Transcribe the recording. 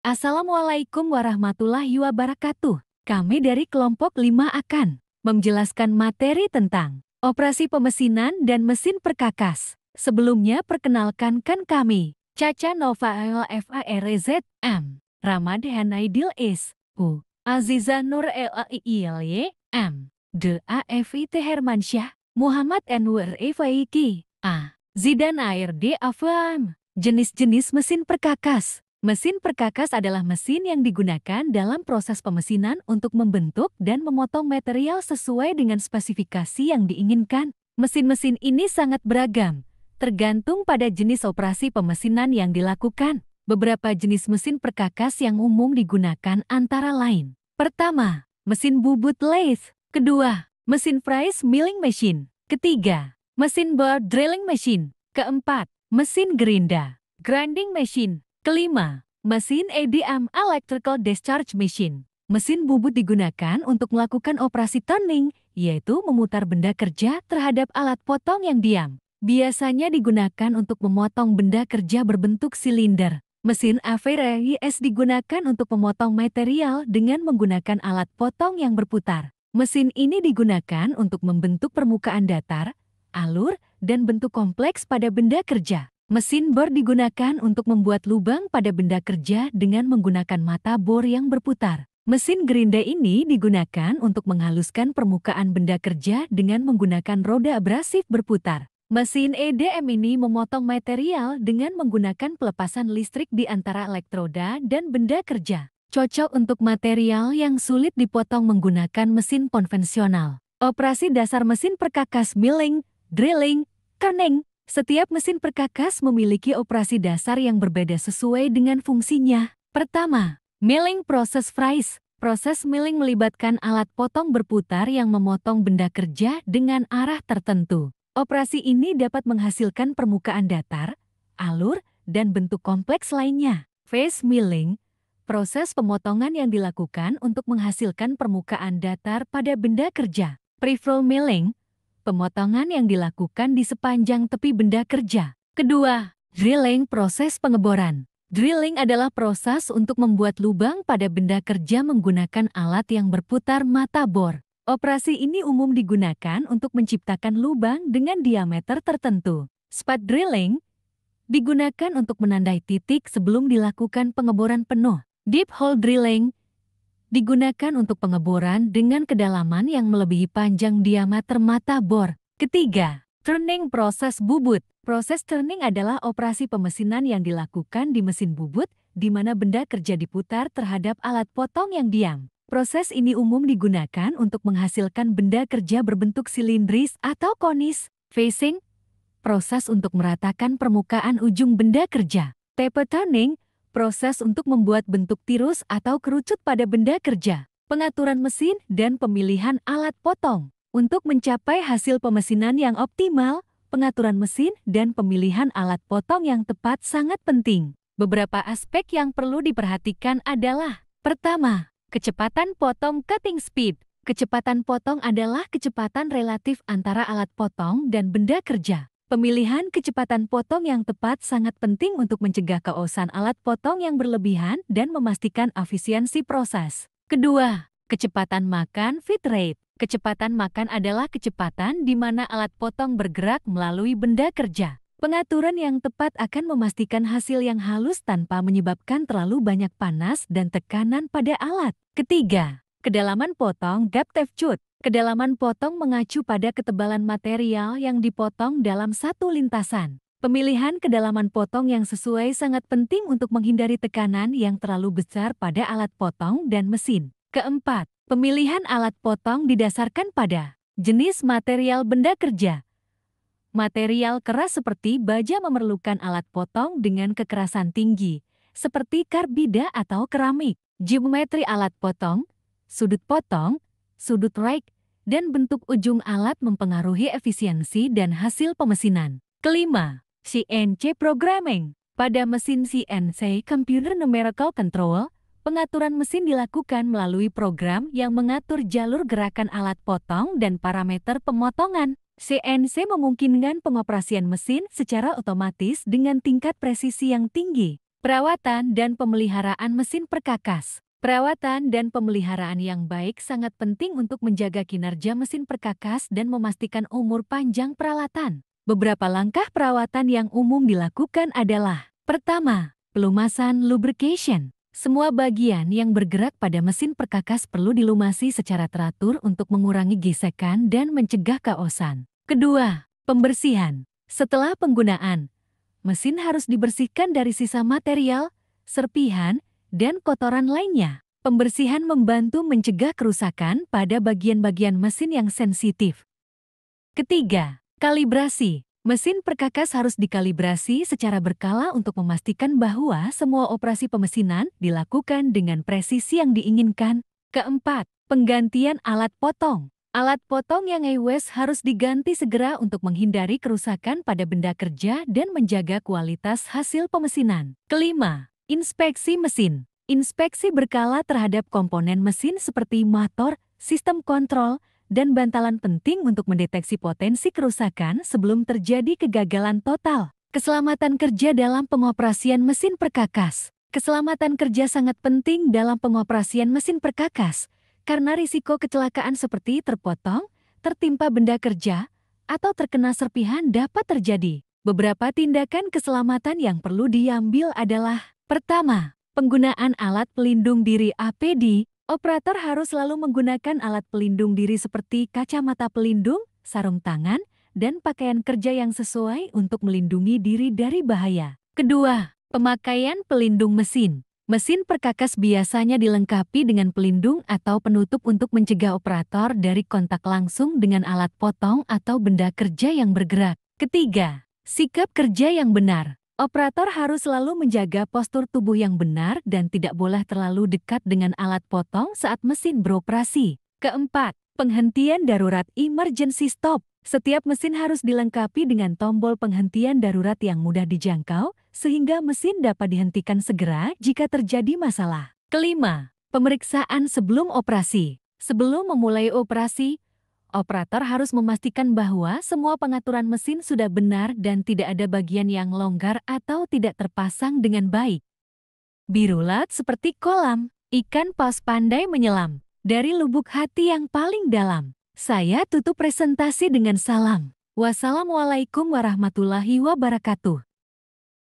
Assalamualaikum warahmatullahi wabarakatuh. Kami dari kelompok 5 akan menjelaskan materi tentang operasi pemesinan dan mesin perkakas. Sebelumnya perkenalkan kami, Caca Nova LFARZ M, Ramad Hanaidil S, U, Aziza Nur LAILY M, DAFIT Hermansyah, Muhammad Anwar Efaiki, A, Zidan ARD Afam. Jenis-jenis mesin perkakas. Mesin perkakas adalah mesin yang digunakan dalam proses pemesinan untuk membentuk dan memotong material sesuai dengan spesifikasi yang diinginkan. Mesin-mesin ini sangat beragam, tergantung pada jenis operasi pemesinan yang dilakukan. Beberapa jenis mesin perkakas yang umum digunakan antara lain. Pertama, mesin bubut lathe. Kedua, mesin fries milling machine. Ketiga, mesin bar drilling machine. Keempat, mesin gerinda, grinding machine. Kelima, mesin EDM electrical discharge machine. Mesin bubut digunakan untuk melakukan operasi turning, yaitu memutar benda kerja terhadap alat potong yang diam. Biasanya digunakan untuk memotong benda kerja berbentuk silinder. Mesin AVRIS digunakan untuk memotong material dengan menggunakan alat potong yang berputar. Mesin ini digunakan untuk membentuk permukaan datar, alur, dan bentuk kompleks pada benda kerja. Mesin bor digunakan untuk membuat lubang pada benda kerja dengan menggunakan mata bor yang berputar. Mesin gerinda ini digunakan untuk menghaluskan permukaan benda kerja dengan menggunakan roda abrasif berputar. Mesin EDM ini memotong material dengan menggunakan pelepasan listrik di antara elektroda dan benda kerja. Cocok untuk material yang sulit dipotong menggunakan mesin konvensional. Operasi dasar mesin perkakas milling, drilling, turning. Setiap mesin perkakas memiliki operasi dasar yang berbeda sesuai dengan fungsinya. Pertama, milling proses fries. Proses milling melibatkan alat potong berputar yang memotong benda kerja dengan arah tertentu. Operasi ini dapat menghasilkan permukaan datar, alur, dan bentuk kompleks lainnya. Face milling, proses pemotongan yang dilakukan untuk menghasilkan permukaan datar pada benda kerja. Prefill milling, pemotongan yang dilakukan di sepanjang tepi benda kerja. Kedua, drilling proses pengeboran. Drilling adalah proses untuk membuat lubang pada benda kerja menggunakan alat yang berputar mata bor. Operasi ini umum digunakan untuk menciptakan lubang dengan diameter tertentu. Spot drilling digunakan untuk menandai titik sebelum dilakukan pengeboran penuh. Deep hole drilling digunakan untuk pengeboran dengan kedalaman yang melebihi panjang diameter mata bor. Ketiga, turning proses bubut. Proses turning adalah operasi pemesinan yang dilakukan di mesin bubut, di mana benda kerja diputar terhadap alat potong yang diam. Proses ini umum digunakan untuk menghasilkan benda kerja berbentuk silindris atau konis. Facing, proses untuk meratakan permukaan ujung benda kerja. Taper turning, proses untuk membuat bentuk tirus atau kerucut pada benda kerja. Pengaturan mesin dan pemilihan alat potong. Untuk mencapai hasil pemesinan yang optimal, pengaturan mesin dan pemilihan alat potong yang tepat sangat penting. Beberapa aspek yang perlu diperhatikan adalah: pertama, kecepatan potong cutting speed. Kecepatan potong adalah kecepatan relatif antara alat potong dan benda kerja. Pemilihan kecepatan potong yang tepat sangat penting untuk mencegah keosan alat potong yang berlebihan dan memastikan efisiensi proses. Kedua, kecepatan makan feed rate. Kecepatan makan adalah kecepatan di mana alat potong bergerak melalui benda kerja. Pengaturan yang tepat akan memastikan hasil yang halus tanpa menyebabkan terlalu banyak panas dan tekanan pada alat. Ketiga, kedalaman potong depth of cut. Kedalaman potong mengacu pada ketebalan material yang dipotong dalam satu lintasan. Pemilihan kedalaman potong yang sesuai sangat penting untuk menghindari tekanan yang terlalu besar pada alat potong dan mesin. Keempat, pemilihan alat potong didasarkan pada jenis material benda kerja. Material keras seperti baja memerlukan alat potong dengan kekerasan tinggi, seperti karbida atau keramik. Geometri alat potong, sudut rake, dan bentuk ujung alat mempengaruhi efisiensi dan hasil pemesinan. Kelima, CNC Programming. Pada mesin CNC Computer Numerical Control, pengaturan mesin dilakukan melalui program yang mengatur jalur gerakan alat potong dan parameter pemotongan. CNC memungkinkan pengoperasian mesin secara otomatis dengan tingkat presisi yang tinggi. Perawatan dan pemeliharaan mesin perkakas. Perawatan dan pemeliharaan yang baik sangat penting untuk menjaga kinerja mesin perkakas dan memastikan umur panjang peralatan. Beberapa langkah perawatan yang umum dilakukan adalah: pertama, pelumasan lubrication. Semua bagian yang bergerak pada mesin perkakas perlu dilumasi secara teratur untuk mengurangi gesekan dan mencegah kaosan. Kedua, pembersihan. Setelah penggunaan, mesin harus dibersihkan dari sisa material, serpihan, dan kotoran lainnya. Pembersihan membantu mencegah kerusakan pada bagian-bagian mesin yang sensitif. Ketiga, kalibrasi. Mesin perkakas harus dikalibrasi secara berkala untuk memastikan bahwa semua operasi pemesinan dilakukan dengan presisi yang diinginkan. Keempat, penggantian alat potong. Alat potong yang awes harus diganti segera untuk menghindari kerusakan pada benda kerja dan menjaga kualitas hasil pemesinan. Kelima, inspeksi mesin. Inspeksi berkala terhadap komponen mesin seperti motor, sistem kontrol, dan bantalan penting untuk mendeteksi potensi kerusakan sebelum terjadi kegagalan total. Keselamatan kerja dalam pengoperasian mesin perkakas. Keselamatan kerja sangat penting dalam pengoperasian mesin perkakas, karena risiko kecelakaan seperti terpotong, tertimpa benda kerja, atau terkena serpihan dapat terjadi. Beberapa tindakan keselamatan yang perlu diambil adalah: pertama, penggunaan alat pelindung diri APD. Operator harus selalu menggunakan alat pelindung diri seperti kacamata pelindung, sarung tangan, dan pakaian kerja yang sesuai untuk melindungi diri dari bahaya. Kedua, pemakaian pelindung mesin. Mesin perkakas biasanya dilengkapi dengan pelindung atau penutup untuk mencegah operator dari kontak langsung dengan alat potong atau benda kerja yang bergerak. Ketiga, sikap kerja yang benar. Operator harus selalu menjaga postur tubuh yang benar dan tidak boleh terlalu dekat dengan alat potong saat mesin beroperasi. Keempat, penghentian darurat emergency stop. Setiap mesin harus dilengkapi dengan tombol penghentian darurat yang mudah dijangkau, sehingga mesin dapat dihentikan segera jika terjadi masalah. Kelima, pemeriksaan sebelum operasi. Sebelum memulai operasi, operator harus memastikan bahwa semua pengaturan mesin sudah benar dan tidak ada bagian yang longgar atau tidak terpasang dengan baik. Birulat seperti kolam, ikan paus pandai menyelam. Dari lubuk hati yang paling dalam, saya tutup presentasi dengan salam. Wassalamualaikum warahmatullahi wabarakatuh.